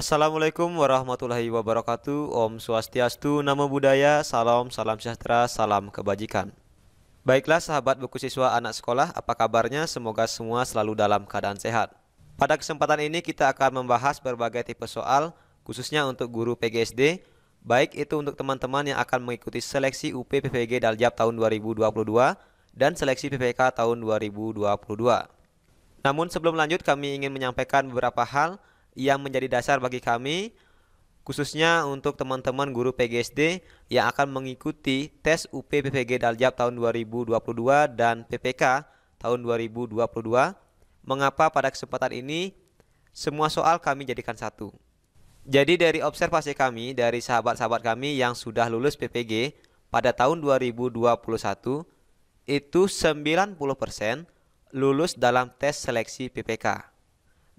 Assalamualaikum warahmatullahi wabarakatuh. Om Swastiastu, Namo Buddhaya, salam, salam sejahtera, salam kebajikan. Baiklah sahabat buku siswa anak sekolah, apa kabarnya? Semoga semua selalu dalam keadaan sehat. Pada kesempatan ini kita akan membahas berbagai tipe soal, khususnya untuk guru PGSD, baik itu untuk teman-teman yang akan mengikuti seleksi UP PPG Daljab tahun 2022 dan seleksi PPK tahun 2022. Namun sebelum lanjut kami ingin menyampaikan beberapa hal yang menjadi dasar bagi kami, khususnya untuk teman-teman guru PGSD yang akan mengikuti tes UP PPG Daljab tahun 2022 dan PPK tahun 2022. Mengapa pada kesempatan ini semua soal kami jadikan satu? Jadi dari observasi kami dari sahabat-sahabat kami yang sudah lulus PPG pada tahun 2021 itu 90% lulus dalam tes seleksi PPK,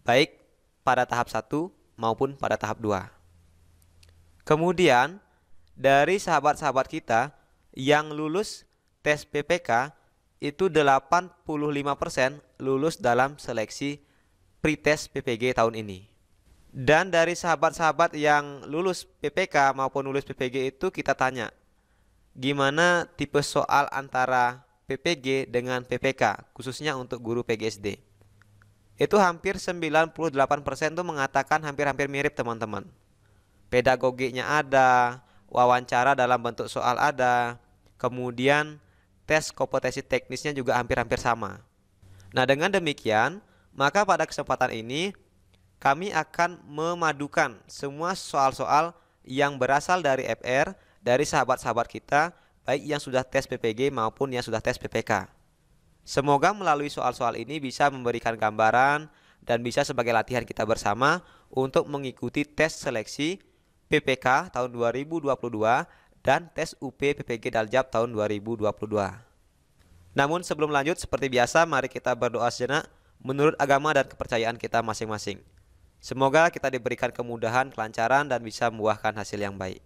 baik pada tahap 1 maupun pada tahap 2. Kemudian dari sahabat-sahabat kita yang lulus tes PPK itu 85% lulus dalam seleksi pretest PPG tahun ini. Dan dari sahabat-sahabat yang lulus PPK maupun lulus PPG itu kita tanya, gimana tipe soal antara PPG dengan PPK, khususnya untuk guru PGSD. Itu hampir 98% tuh mengatakan hampir-hampir mirip teman-teman. Pedagoginya ada, wawancara dalam bentuk soal ada, kemudian tes kompetensi teknisnya juga hampir-hampir sama. Nah dengan demikian, maka pada kesempatan ini kami akan memadukan semua soal-soal yang berasal dari FR, dari sahabat-sahabat kita, baik yang sudah tes PPG maupun yang sudah tes PPK. Semoga melalui soal-soal ini bisa memberikan gambaran dan bisa sebagai latihan kita bersama untuk mengikuti tes seleksi PPK tahun 2022 dan tes UP PPG Daljab tahun 2022. Namun sebelum lanjut, seperti biasa mari kita berdoa sejenak menurut agama dan kepercayaan kita masing-masing. Semoga kita diberikan kemudahan, kelancaran dan bisa membuahkan hasil yang baik.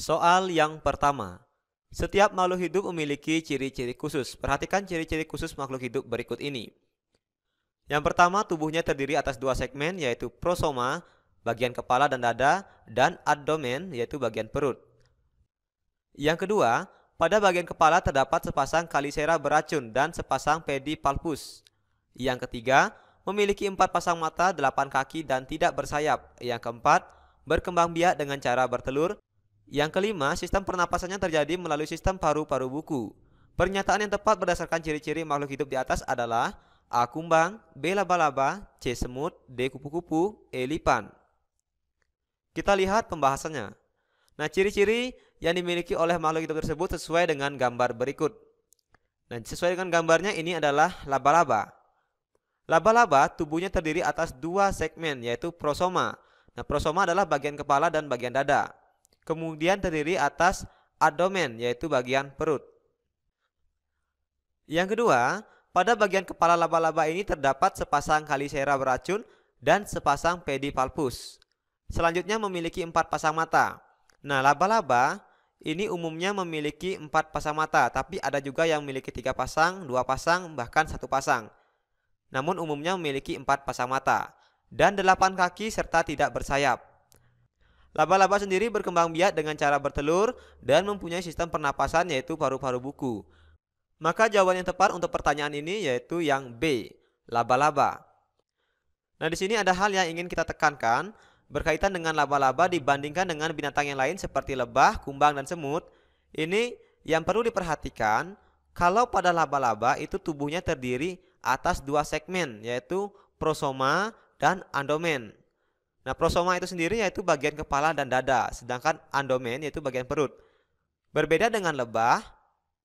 Soal yang pertama, setiap makhluk hidup memiliki ciri-ciri khusus. Perhatikan ciri-ciri khusus makhluk hidup berikut ini. Yang pertama, tubuhnya terdiri atas dua segmen, yaitu prosoma, bagian kepala dan dada, dan abdomen, yaitu bagian perut. Yang kedua, pada bagian kepala terdapat sepasang kalisera beracun dan sepasang pedipalpus. Yang ketiga, memiliki 4 pasang mata, 8 kaki, dan tidak bersayap. Yang keempat, berkembang biak dengan cara bertelur. Yang kelima, sistem pernapasannya terjadi melalui sistem paru-paru buku. Pernyataan yang tepat berdasarkan ciri-ciri makhluk hidup di atas adalah A. Kumbang, B. Laba-laba, C. Semut, D. Kupu-kupu, E. Lipan. Kita lihat pembahasannya. Nah, ciri-ciri yang dimiliki oleh makhluk hidup tersebut sesuai dengan gambar berikut. Nah, sesuai dengan gambarnya ini adalah laba-laba. Laba-laba tubuhnya terdiri atas dua segmen, yaitu prosoma. Nah, prosoma adalah bagian kepala dan bagian dada. Kemudian terdiri atas abdomen, yaitu bagian perut. Yang kedua, pada bagian kepala laba-laba ini terdapat sepasang kalisera beracun dan sepasang pedipalpus. Selanjutnya memiliki 4 pasang mata. Nah, laba-laba ini umumnya memiliki 4 pasang mata, tapi ada juga yang memiliki 3 pasang, 2 pasang, bahkan 1 pasang. Namun umumnya memiliki 4 pasang mata dan 8 kaki serta tidak bersayap. Laba-laba sendiri berkembang biak dengan cara bertelur dan mempunyai sistem pernapasan yaitu paru-paru buku. Maka jawaban yang tepat untuk pertanyaan ini yaitu yang B, laba-laba. Nah, di sini ada hal yang ingin kita tekankan berkaitan dengan laba-laba dibandingkan dengan binatang yang lain seperti lebah, kumbang, dan semut. Ini yang perlu diperhatikan, kalau pada laba-laba itu tubuhnya terdiri atas dua segmen yaitu prosoma dan abdomen. Nah, prosoma itu sendiri yaitu bagian kepala dan dada, sedangkan abdomen yaitu bagian perut. Berbeda dengan lebah,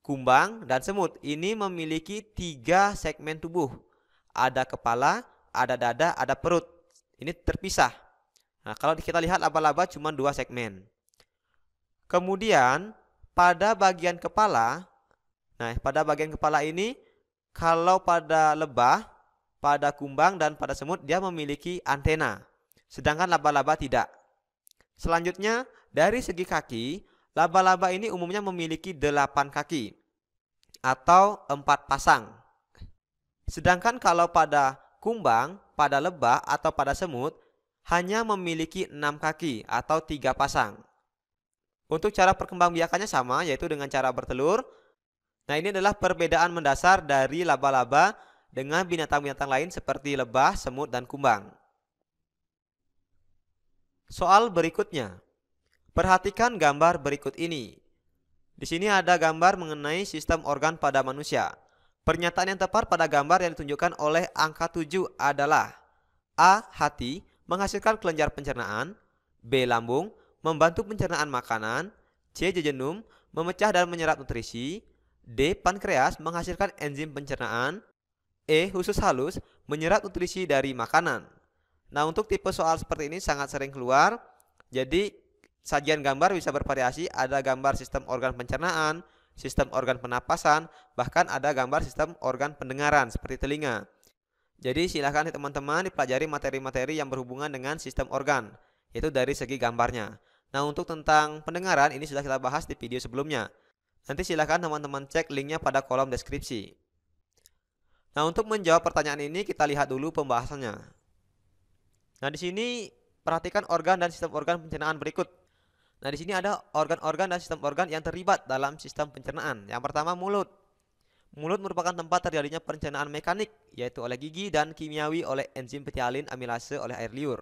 kumbang, dan semut, ini memiliki 3 segmen tubuh. Ada kepala, ada dada, ada perut. Ini terpisah. Nah, kalau kita lihat laba-laba cuma 2 segmen. Kemudian pada bagian kepala, Nah, pada bagian kepala ini, kalau pada lebah, pada kumbang, dan pada semut dia memiliki antena, sedangkan laba-laba tidak. Selanjutnya, dari segi kaki, laba-laba ini umumnya memiliki 8 kaki atau 4 pasang. Sedangkan kalau pada kumbang, pada lebah, atau pada semut hanya memiliki 6 kaki atau 3 pasang. Untuk cara perkembangbiakannya sama, yaitu dengan cara bertelur. Nah, ini adalah perbedaan mendasar dari laba-laba dengan binatang-binatang lain seperti lebah, semut, dan kumbang. Soal berikutnya. Perhatikan gambar berikut ini. Di sini ada gambar mengenai sistem organ pada manusia. Pernyataan yang tepat pada gambar yang ditunjukkan oleh angka 7 adalah: A. Hati, menghasilkan kelenjar pencernaan. B. Lambung, membantu pencernaan makanan. C. Jejunum, memecah dan menyerap nutrisi. D. Pankreas, menghasilkan enzim pencernaan. E. Usus halus, menyerap nutrisi dari makanan. Nah, untuk tipe soal seperti ini sangat sering keluar. Jadi, sajian gambar bisa bervariasi. Ada gambar sistem organ pencernaan, sistem organ pernapasan, bahkan ada gambar sistem organ pendengaran seperti telinga. Jadi silakan teman-teman dipelajari materi-materi yang berhubungan dengan sistem organ, yaitu dari segi gambarnya. Nah, untuk tentang pendengaran ini sudah kita bahas di video sebelumnya. Nanti silakan teman-teman cek linknya pada kolom deskripsi. Nah, untuk menjawab pertanyaan ini kita lihat dulu pembahasannya. Nah, di sini perhatikan organ dan sistem organ pencernaan berikut. Nah, di sini ada organ-organ dan sistem organ yang terlibat dalam sistem pencernaan. Yang pertama, mulut. Mulut merupakan tempat terjadinya pencernaan mekanik, yaitu oleh gigi, dan kimiawi oleh enzim petialin amilase oleh air liur.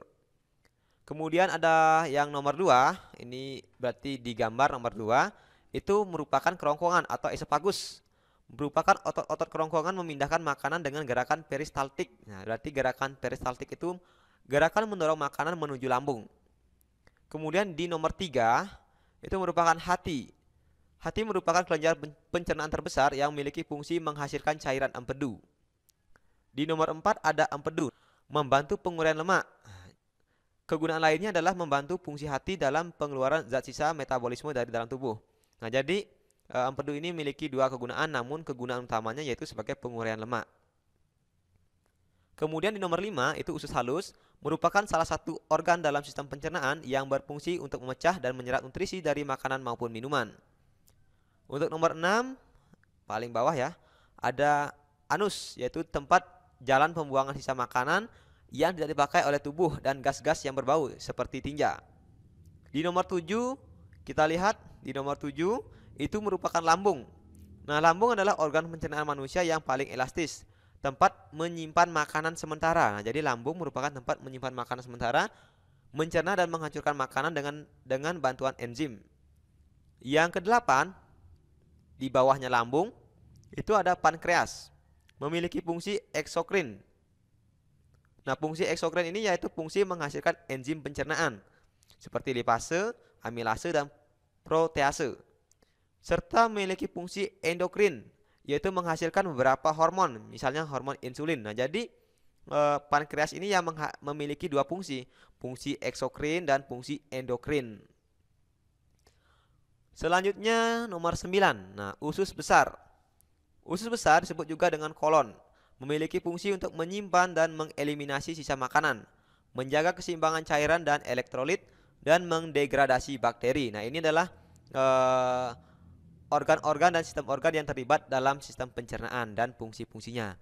Kemudian ada yang nomor 2, ini berarti di gambar nomor 2, itu merupakan kerongkongan atau esofagus. Merupakan otot-otot kerongkongan memindahkan makanan dengan gerakan peristaltik. Nah, berarti gerakan peristaltik itu gerakan mendorong makanan menuju lambung. Kemudian di nomor 3, itu merupakan hati. Hati merupakan kelenjar pencernaan terbesar yang memiliki fungsi menghasilkan cairan empedu. Di nomor 4 ada empedu, membantu penguraian lemak. Kegunaan lainnya adalah membantu fungsi hati dalam pengeluaran zat sisa metabolisme dari dalam tubuh. Nah, jadi empedu ini memiliki 2 kegunaan, namun kegunaan utamanya yaitu sebagai penguraian lemak. Kemudian di nomor 5 itu usus halus, merupakan salah satu organ dalam sistem pencernaan yang berfungsi untuk memecah dan menyerap nutrisi dari makanan maupun minuman. Untuk nomor 6, paling bawah ya, ada anus, yaitu tempat jalan pembuangan sisa makanan yang tidak dipakai oleh tubuh dan gas-gas yang berbau seperti tinja. Di nomor 7, kita lihat di nomor 7 itu merupakan lambung. Nah, lambung adalah organ pencernaan manusia yang paling elastis, tempat menyimpan makanan sementara. Nah, jadi lambung merupakan tempat menyimpan makanan sementara, mencerna dan menghancurkan makanan dengan bantuan enzim. Yang ke-8, di bawahnya lambung, itu ada pankreas, memiliki fungsi eksokrin. Nah, fungsi eksokrin ini yaitu fungsi menghasilkan enzim pencernaan, seperti lipase, amilase, dan protease. Serta memiliki fungsi endokrin, yaitu menghasilkan beberapa hormon, misalnya hormon insulin. Nah, jadi pankreas ini yang memiliki 2 fungsi, fungsi eksokrin dan fungsi endokrin. Selanjutnya nomor 9. Nah, usus besar. Usus besar disebut juga dengan kolon, memiliki fungsi untuk menyimpan dan mengeliminasi sisa makanan, menjaga keseimbangan cairan dan elektrolit, dan mendegradasi bakteri. Nah, ini adalah organ-organ dan sistem organ yang terlibat dalam sistem pencernaan dan fungsi-fungsinya.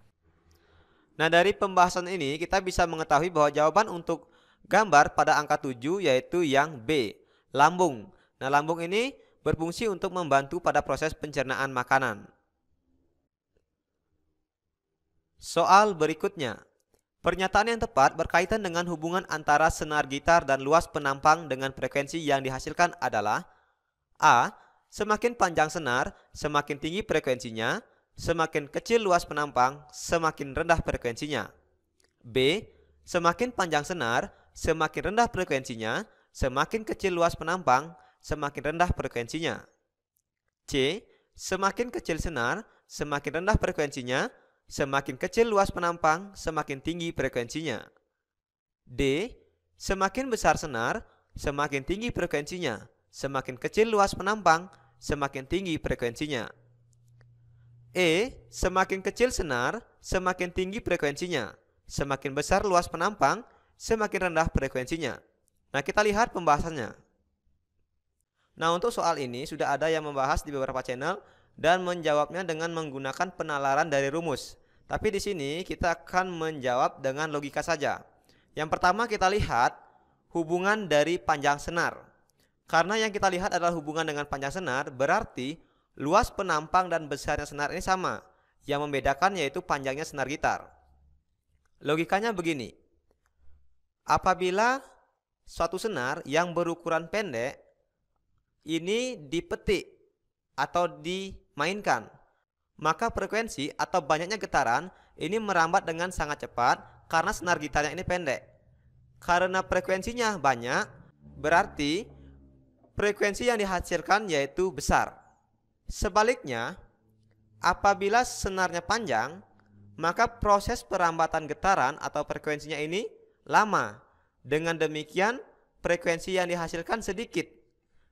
Nah, dari pembahasan ini kita bisa mengetahui bahwa jawaban untuk gambar pada angka 7 yaitu yang B, lambung. Nah, lambung ini berfungsi untuk membantu pada proses pencernaan makanan. Soal berikutnya. Pernyataan yang tepat berkaitan dengan hubungan antara senar gitar dan luas penampang dengan frekuensi yang dihasilkan adalah: A. Semakin panjang senar, semakin tinggi frekuensinya. Semakin kecil luas penampang, semakin rendah frekuensinya. B. Semakin panjang senar, semakin rendah frekuensinya. Semakin kecil luas penampang, semakin rendah frekuensinya. C. Semakin kecil senar, semakin rendah frekuensinya. Semakin kecil luas penampang, semakin tinggi frekuensinya. D. Semakin besar senar, semakin tinggi frekuensinya. Semakin kecil luas penampang, semakin tinggi frekuensinya. Semakin kecil senar, semakin tinggi frekuensinya. Semakin besar luas penampang, semakin rendah frekuensinya. Nah, kita lihat pembahasannya. Nah, untuk soal ini sudah ada yang membahas di beberapa channel dan menjawabnya dengan menggunakan penalaran dari rumus. Tapi di sini kita akan menjawab dengan logika saja. Yang pertama kita lihat hubungan dari panjang senar. Karena yang kita lihat adalah hubungan dengan panjang senar, berarti luas penampang dan besarnya senar ini sama. Yang membedakan yaitu panjangnya senar gitar. Logikanya begini. Apabila suatu senar yang berukuran pendek ini dipetik atau dimainkan, maka frekuensi atau banyaknya getaran ini merambat dengan sangat cepat karena senar gitarnya ini pendek. Karena frekuensinya banyak, berarti frekuensi yang dihasilkan yaitu besar. Sebaliknya, apabila senarnya panjang, maka proses perambatan getaran atau frekuensinya ini lama. Dengan demikian, frekuensi yang dihasilkan sedikit.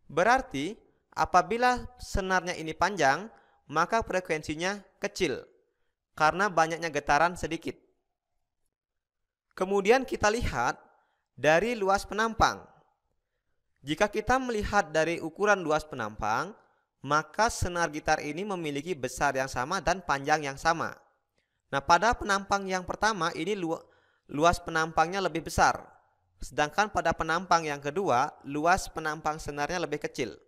Berarti, apabila senarnya ini panjang, maka frekuensinya kecil, karena banyaknya getaran sedikit. Kemudian kita lihat dari luas penampang. Jika kita melihat dari ukuran luas penampang, maka senar gitar ini memiliki besar yang sama dan panjang yang sama. Nah, pada penampang yang pertama ini luas penampangnya lebih besar. Sedangkan pada penampang yang kedua, luas penampang senarnya lebih kecil.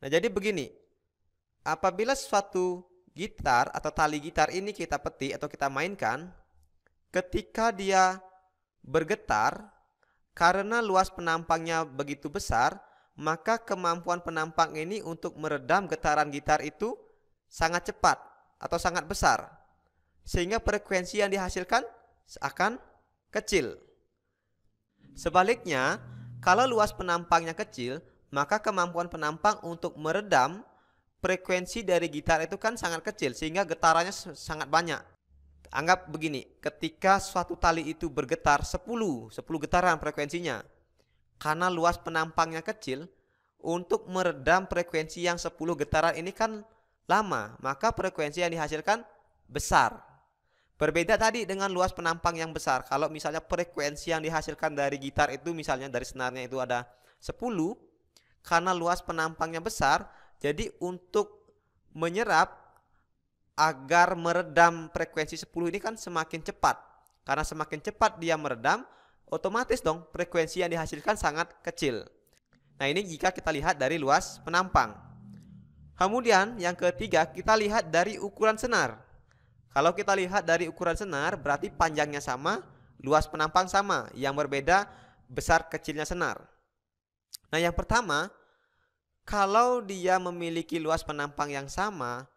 Nah, jadi begini. Apabila suatu gitar atau tali gitar ini kita petik atau kita mainkan, ketika dia bergetar, karena luas penampangnya begitu besar, maka kemampuan penampang ini untuk meredam getaran gitar itu sangat cepat atau sangat besar. Sehingga frekuensi yang dihasilkan akan kecil. Sebaliknya, kalau luas penampangnya kecil, maka kemampuan penampang untuk meredam frekuensi dari gitar itu kan sangat kecil, sehingga getarannya sangat banyak. Anggap begini, ketika suatu tali itu bergetar 10 getaran frekuensinya. Karena luas penampangnya kecil, untuk meredam frekuensi yang 10 getaran ini kan lama, maka frekuensi yang dihasilkan besar. Berbeda tadi dengan luas penampang yang besar. Kalau misalnya frekuensi yang dihasilkan dari gitar itu misalnya dari senarnya itu ada 10, karena luas penampangnya besar, jadi untuk menyerap agar meredam frekuensi 10 ini kan semakin cepat. Karena semakin cepat dia meredam, otomatis dong frekuensi yang dihasilkan sangat kecil. Nah, ini jika kita lihat dari luas penampang. Kemudian yang ketiga kita lihat dari ukuran senar. Kalau kita lihat dari ukuran senar berarti panjangnya sama, luas penampang sama. Yang berbeda besar kecilnya senar. Nah, yang pertama, kalau dia memiliki luas penampang yang sama,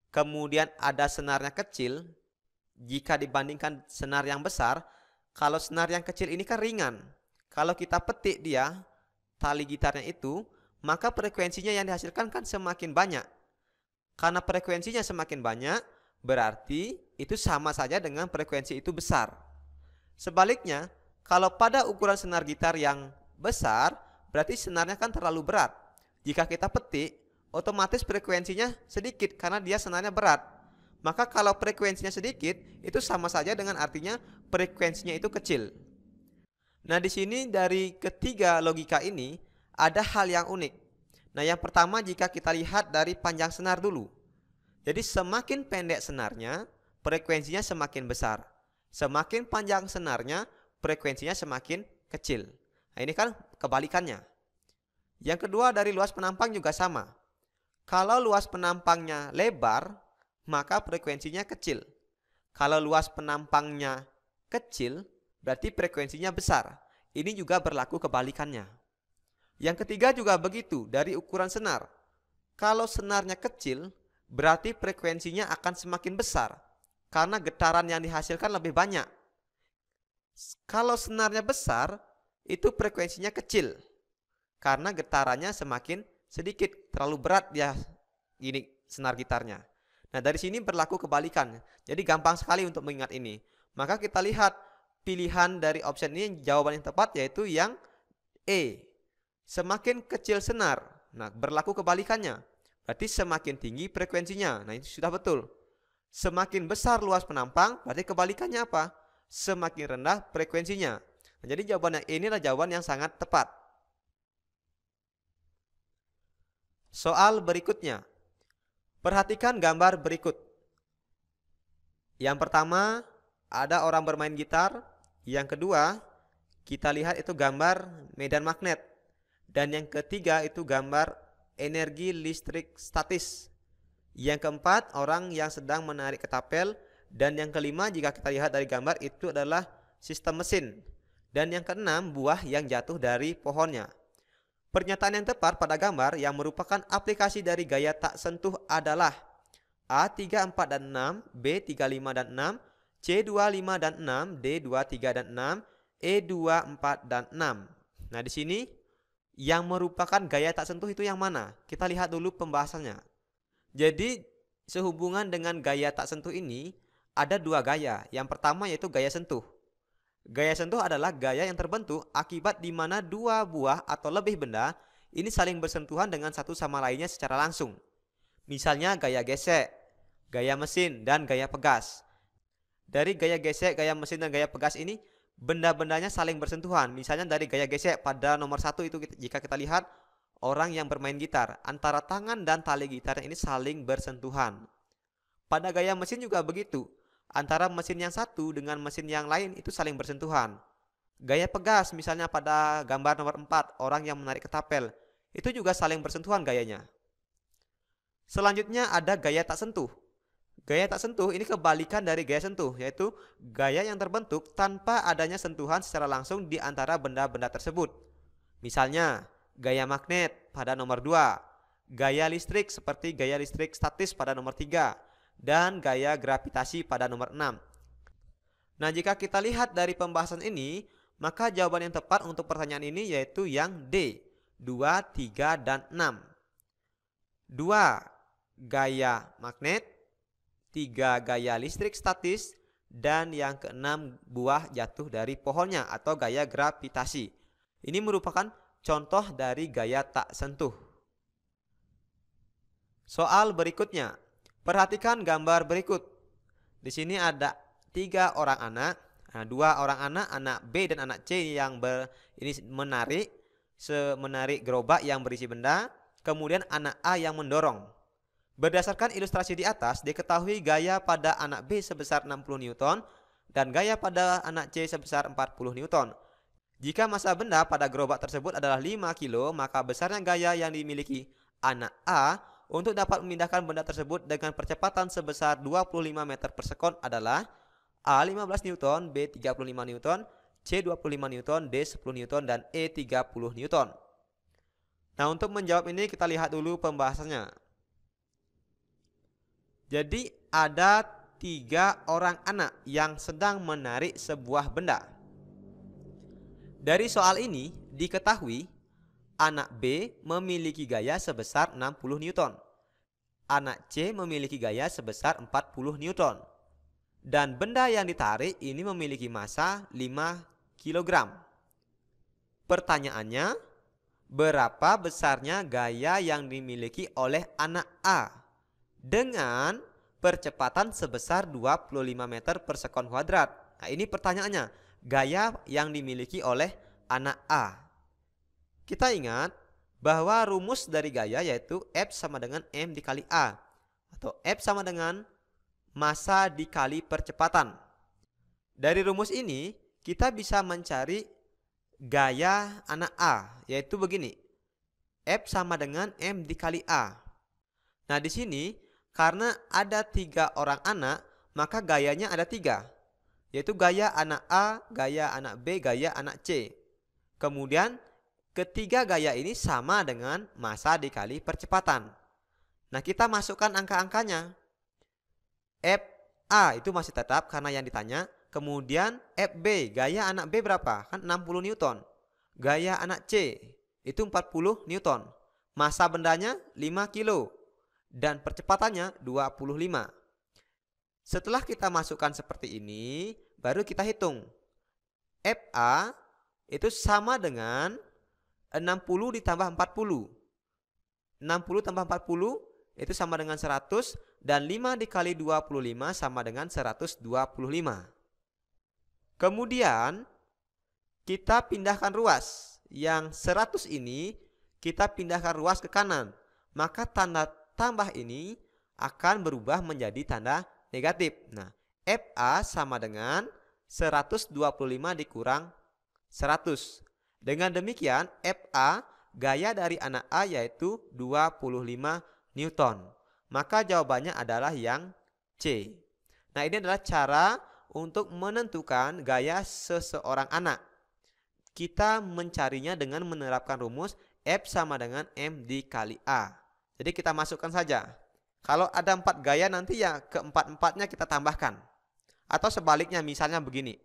kemudian ada senarnya kecil, jika dibandingkan senar yang besar, kalau senar yang kecil ini kan ringan. Kalau kita petik dia, tali gitarnya itu, maka frekuensinya yang dihasilkan kan semakin banyak. Karena frekuensinya semakin banyak, berarti itu sama saja dengan frekuensi itu besar. Sebaliknya, kalau pada ukuran senar gitar yang besar, berarti senarnya kan terlalu berat. Jika kita petik, otomatis frekuensinya sedikit karena dia senarnya berat. Maka kalau frekuensinya sedikit, itu sama saja dengan artinya frekuensinya itu kecil. Nah, di sini dari ketiga logika ini ada hal yang unik. Nah, yang pertama jika kita lihat dari panjang senar dulu. Jadi semakin pendek senarnya, frekuensinya semakin besar. Semakin panjang senarnya, frekuensinya semakin kecil. Nah, ini kan kebalikannya. Yang kedua dari luas penampang juga sama. Kalau luas penampangnya lebar, maka frekuensinya kecil. Kalau luas penampangnya kecil, berarti frekuensinya besar. Ini juga berlaku kebalikannya. Yang ketiga juga begitu dari ukuran senar. Kalau senarnya kecil, berarti frekuensinya akan semakin besar. Karena getaran yang dihasilkan lebih banyak. Kalau senarnya besar, itu frekuensinya kecil. Karena getarannya semakin sedikit, terlalu berat dia ini senar gitarnya. Nah, dari sini berlaku kebalikan. Jadi gampang sekali untuk mengingat ini. Maka kita lihat pilihan dari option ini jawaban yang tepat yaitu yang E. Semakin kecil senar. Nah, berlaku kebalikannya. Berarti semakin tinggi frekuensinya. Nah, itu sudah betul. Semakin besar luas penampang, berarti kebalikannya apa? Semakin rendah frekuensinya. Nah, jadi jawaban yang ini adalah jawaban yang sangat tepat. Soal berikutnya. Perhatikan gambar berikut. Yang pertama, ada orang bermain gitar. Yang kedua, kita lihat itu gambar medan magnet. Dan yang ketiga itu gambar energi listrik statis. Yang keempat, orang yang sedang menarik ketapel. Dan yang kelima, jika kita lihat dari gambar, itu adalah sistem mesin. Dan yang keenam, buah yang jatuh dari pohonnya. Pernyataan yang tepat pada gambar yang merupakan aplikasi dari gaya tak sentuh adalah A 34 dan 6, B 35 dan 6, C 25 dan 6, D 23 dan 6, E 24 dan 6. Nah, di sini yang merupakan gaya tak sentuh itu yang mana? Kita lihat dulu pembahasannya. Jadi sehubungan dengan gaya tak sentuh ini ada dua gaya. Yang pertama yaitu gaya sentuh. Gaya sentuh adalah gaya yang terbentuk akibat di mana dua buah atau lebih benda ini saling bersentuhan dengan satu sama lainnya secara langsung. Misalnya gaya gesek, gaya mesin, dan gaya pegas. Dari gaya gesek, gaya mesin, dan gaya pegas ini benda-bendanya saling bersentuhan. Misalnya dari gaya gesek pada nomor 1 itu jika kita lihat orang yang bermain gitar, antara tangan dan tali gitar ini saling bersentuhan. Pada gaya mesin juga begitu. Antara mesin yang satu dengan mesin yang lain itu saling bersentuhan. Gaya pegas misalnya pada gambar nomor 4, orang yang menarik ketapel, itu juga saling bersentuhan gayanya. Selanjutnya ada gaya tak sentuh. Gaya tak sentuh ini kebalikan dari gaya sentuh, yaitu gaya yang terbentuk tanpa adanya sentuhan secara langsung di antara benda-benda tersebut. Misalnya gaya magnet pada nomor 2, gaya listrik seperti gaya listrik statis pada nomor 3, dan gaya gravitasi pada nomor 6. Nah, jika kita lihat dari pembahasan ini, maka jawaban yang tepat untuk pertanyaan ini yaitu yang D, 2, 3, dan 6. 2 gaya magnet, 3 gaya listrik statis, dan yang keenam buah jatuh dari pohonnya atau gaya gravitasi. Ini merupakan contoh dari gaya tak sentuh. Soal berikutnya. Perhatikan gambar berikut. Di sini ada 3 orang anak. Nah, 2 orang anak, anak B dan anak C yang ini menarik gerobak yang berisi benda. Kemudian anak A yang mendorong. Berdasarkan ilustrasi di atas, diketahui gaya pada anak B sebesar 60 Newton dan gaya pada anak C sebesar 40 Newton. Jika massa benda pada gerobak tersebut adalah 5 kilo, maka besarnya gaya yang dimiliki anak A untuk dapat memindahkan benda tersebut dengan percepatan sebesar 25 meter per sekon adalah A 15 Newton, B 35 Newton, C 25 Newton, D 10 Newton, dan E 30 Newton. Nah, untuk menjawab ini kita lihat dulu pembahasannya. Jadi ada 3 orang anak yang sedang menarik sebuah benda. Dari soal ini diketahui anak B memiliki gaya sebesar 60 Newton. Anak C memiliki gaya sebesar 40 Newton. Dan benda yang ditarik ini memiliki massa 5 kg. Pertanyaannya, berapa besarnya gaya yang dimiliki oleh anak A dengan percepatan sebesar 25 meter per sekon kuadrat? Nah, ini pertanyaannya, gaya yang dimiliki oleh anak A. Kita ingat bahwa rumus dari gaya yaitu F sama dengan M dikali A, atau F sama dengan massa dikali percepatan. Dari rumus ini kita bisa mencari gaya anak A, yaitu begini, F sama dengan M dikali A. Nah, di sini karena ada 3 orang anak, maka gayanya ada 3, yaitu gaya anak A, gaya anak B, gaya anak C. Kemudian ketiga gaya ini sama dengan massa dikali percepatan. Nah, kita masukkan angka-angkanya. FA itu masih tetap karena yang ditanya. Kemudian FB, gaya anak B berapa? Kan 60 Newton. Gaya anak C itu 40 Newton. Massa bendanya 5 kilo. Dan percepatannya 25. Setelah kita masukkan seperti ini, baru kita hitung. FA itu sama dengan 60 ditambah 40. 60 tambah 40 itu sama dengan 100. dan 5 dikali 25 sama dengan 125. Kemudian kita pindahkan ruas. Yang 100 ini kita pindahkan ruas ke kanan. Maka tanda tambah ini akan berubah menjadi tanda negatif. Nah, FA sama dengan 125 dikurang 100. Dengan demikian FA gaya dari anak A yaitu 25 Newton. Maka jawabannya adalah yang C. Nah, ini adalah cara untuk menentukan gaya seseorang anak. Kita mencarinya dengan menerapkan rumus F sama dengan M dikali A. Jadi kita masukkan saja. Kalau ada 4 gaya nanti ya keempat-empatnya kita tambahkan. Atau sebaliknya misalnya begini.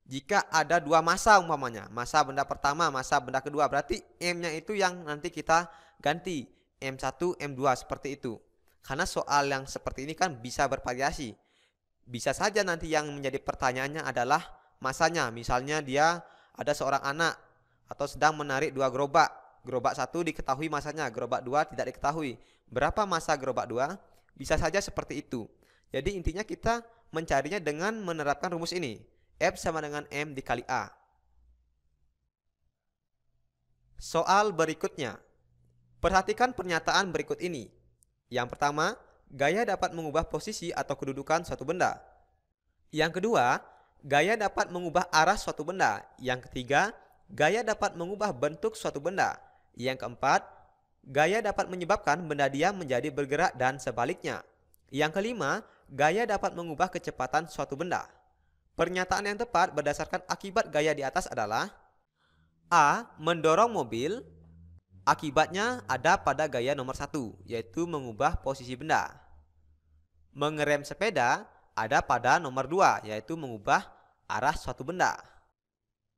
Jika ada 2 massa umpamanya, massa benda pertama, massa benda kedua, berarti M-nya itu yang nanti kita ganti. M1, M2 seperti itu. Karena soal yang seperti ini kan bisa bervariasi. Bisa saja nanti yang menjadi pertanyaannya adalah massanya. Misalnya dia ada seorang anak atau sedang menarik 2 gerobak. Gerobak 1 diketahui massanya, gerobak 2 tidak diketahui. Berapa massa gerobak 2? Bisa saja seperti itu. Jadi intinya kita mencarinya dengan menerapkan rumus ini. F sama dengan M dikali A. Soal berikutnya. Perhatikan pernyataan berikut ini. Yang pertama, gaya dapat mengubah posisi atau kedudukan suatu benda. Yang kedua, gaya dapat mengubah arah suatu benda. Yang ketiga, gaya dapat mengubah bentuk suatu benda. Yang keempat, gaya dapat menyebabkan benda diam menjadi bergerak dan sebaliknya. Yang kelima, gaya dapat mengubah kecepatan suatu benda. Pernyataan yang tepat berdasarkan akibat gaya di atas adalah A. Mendorong mobil. Akibatnya ada pada gaya nomor 1, yaitu mengubah posisi benda. Mengerem sepeda ada pada nomor 2, yaitu mengubah arah suatu benda.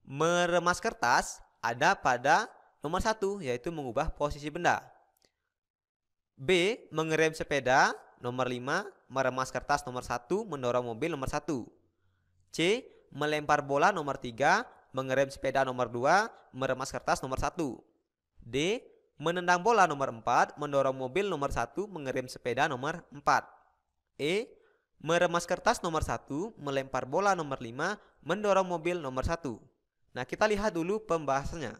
Meremas kertas ada pada nomor 1, yaitu mengubah posisi benda. B. Mengerem sepeda nomor 5, meremas kertas nomor 1, mendorong mobil nomor 1. C. Melempar bola nomor 3, mengerem sepeda nomor 2, meremas kertas nomor 1. D. Menendang bola nomor 4, mendorong mobil nomor 1, mengerem sepeda nomor 4. E. Meremas kertas nomor 1, melempar bola nomor 5, mendorong mobil nomor 1. Nah, kita lihat dulu pembahasannya.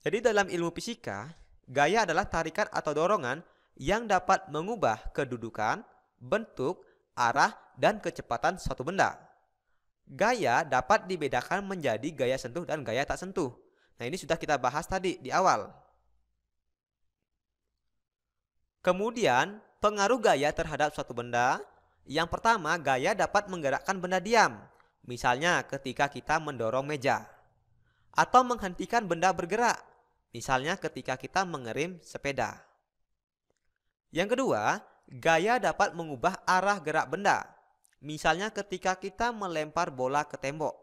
Jadi dalam ilmu fisika, gaya adalah tarikan atau dorongan yang dapat mengubah kedudukan, bentuk, arah, dan kecepatan suatu benda. Gaya dapat dibedakan menjadi gaya sentuh dan gaya tak sentuh. Nah, ini sudah kita bahas tadi di awal. Kemudian, pengaruh gaya terhadap suatu benda. Yang pertama, gaya dapat menggerakkan benda diam. Misalnya ketika kita mendorong meja. Atau menghentikan benda bergerak. Misalnya ketika kita mengerem sepeda. Yang kedua, gaya dapat mengubah arah gerak benda. Misalnya ketika kita melempar bola ke tembok.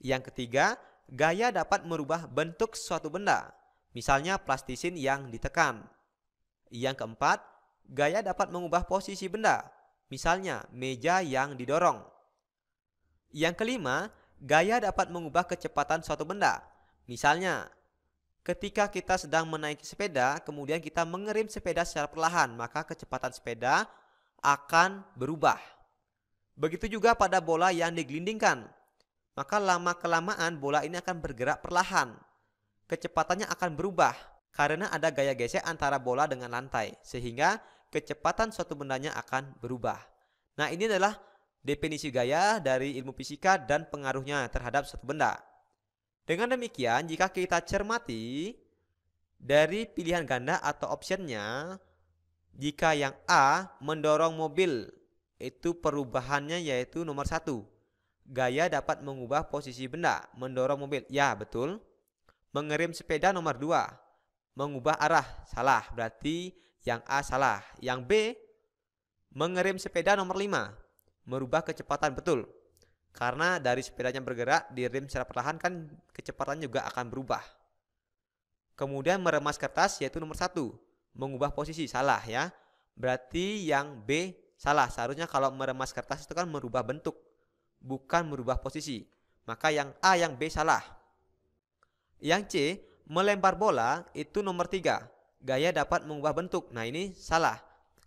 Yang ketiga, gaya dapat merubah bentuk suatu benda. Misalnya plastisin yang ditekan. Yang keempat, gaya dapat mengubah posisi benda. Misalnya meja yang didorong. Yang kelima, gaya dapat mengubah kecepatan suatu benda. Misalnya ketika kita sedang menaiki sepeda, kemudian kita mengerem sepeda secara perlahan, maka kecepatan sepeda akan berubah. Begitu juga pada bola yang digelindingkan. Maka lama-kelamaan bola ini akan bergerak perlahan. Kecepatannya akan berubah karena ada gaya gesek antara bola dengan lantai. Sehingga kecepatan suatu bendanya akan berubah. Nah, ini adalah definisi gaya dari ilmu fisika dan pengaruhnya terhadap suatu benda. Dengan demikian, jika kita cermati dari pilihan ganda atau optionnya, jika yang A mendorong mobil, itu perubahannya yaitu nomor 1. Gaya dapat mengubah posisi benda, mendorong mobil. Ya, betul. Mengerem sepeda nomor 2, mengubah arah. Salah, berarti yang A salah. Yang B, mengerem sepeda nomor 5, merubah kecepatan. Betul. Karena dari sepedanya bergerak, direm secara perlahan kan kecepatannya juga akan berubah. Kemudian meremas kertas yaitu nomor 1, mengubah posisi. Salah ya. Berarti yang B salah. Seharusnya kalau meremas kertas itu kan merubah bentuk, bukan merubah posisi. Maka yang A, yang B salah. Yang C, melempar bola itu nomor 3. Gaya dapat mengubah bentuk. Nah, ini salah.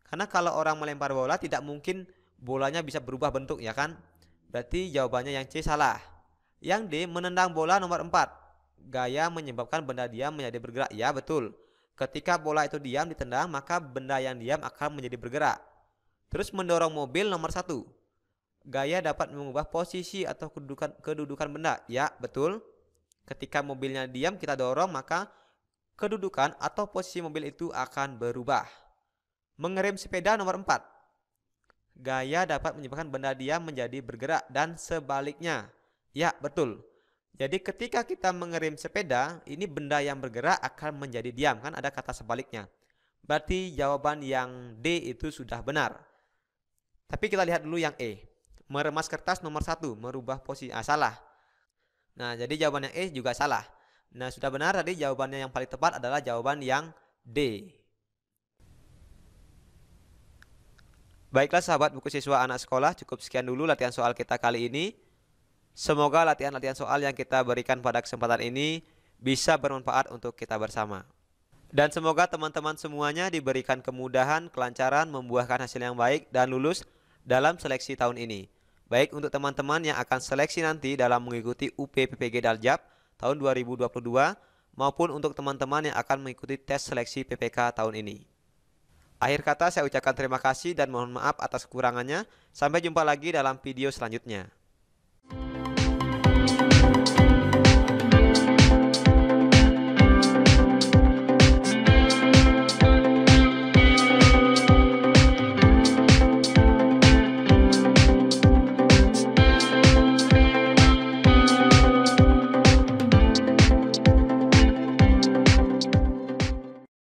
Karena kalau orang melempar bola tidak mungkin bolanya bisa berubah bentuk, ya kan? Berarti jawabannya yang C salah. Yang D, menendang bola nomor 4. Gaya menyebabkan benda diam menjadi bergerak. Ya, betul. Ketika bola itu diam ditendang, maka benda yang diam akan menjadi bergerak. Terus mendorong mobil nomor 1. Gaya dapat mengubah posisi atau kedudukan benda. Ya, betul. Ketika mobilnya diam kita dorong, maka kedudukan atau posisi mobil itu akan berubah. Mengerem sepeda nomor 4. Gaya dapat menyebabkan benda diam menjadi bergerak dan sebaliknya. Ya, betul. Jadi ketika kita mengerem sepeda, ini benda yang bergerak akan menjadi diam, kan ada kata sebaliknya. Berarti jawaban yang D itu sudah benar. Tapi kita lihat dulu yang E. Meremas kertas nomor 1, merubah posisi. Salah. Nah, jadi jawaban yang E juga salah. Nah, sudah benar tadi jawabannya yang paling tepat adalah jawaban yang D. Baiklah sahabat buku siswa anak sekolah, cukup sekian dulu latihan soal kita kali ini. Semoga latihan-latihan soal yang kita berikan pada kesempatan ini bisa bermanfaat untuk kita bersama. Dan semoga teman-teman semuanya diberikan kemudahan, kelancaran, membuahkan hasil yang baik dan lulus dalam seleksi tahun ini. Baik untuk teman-teman yang akan seleksi nanti dalam mengikuti UP-PPG Daljab tahun 2022 maupun untuk teman-teman yang akan mengikuti tes seleksi PPK tahun ini. Akhir kata saya ucapkan terima kasih dan mohon maaf atas kekurangannya. Sampai jumpa lagi dalam video selanjutnya.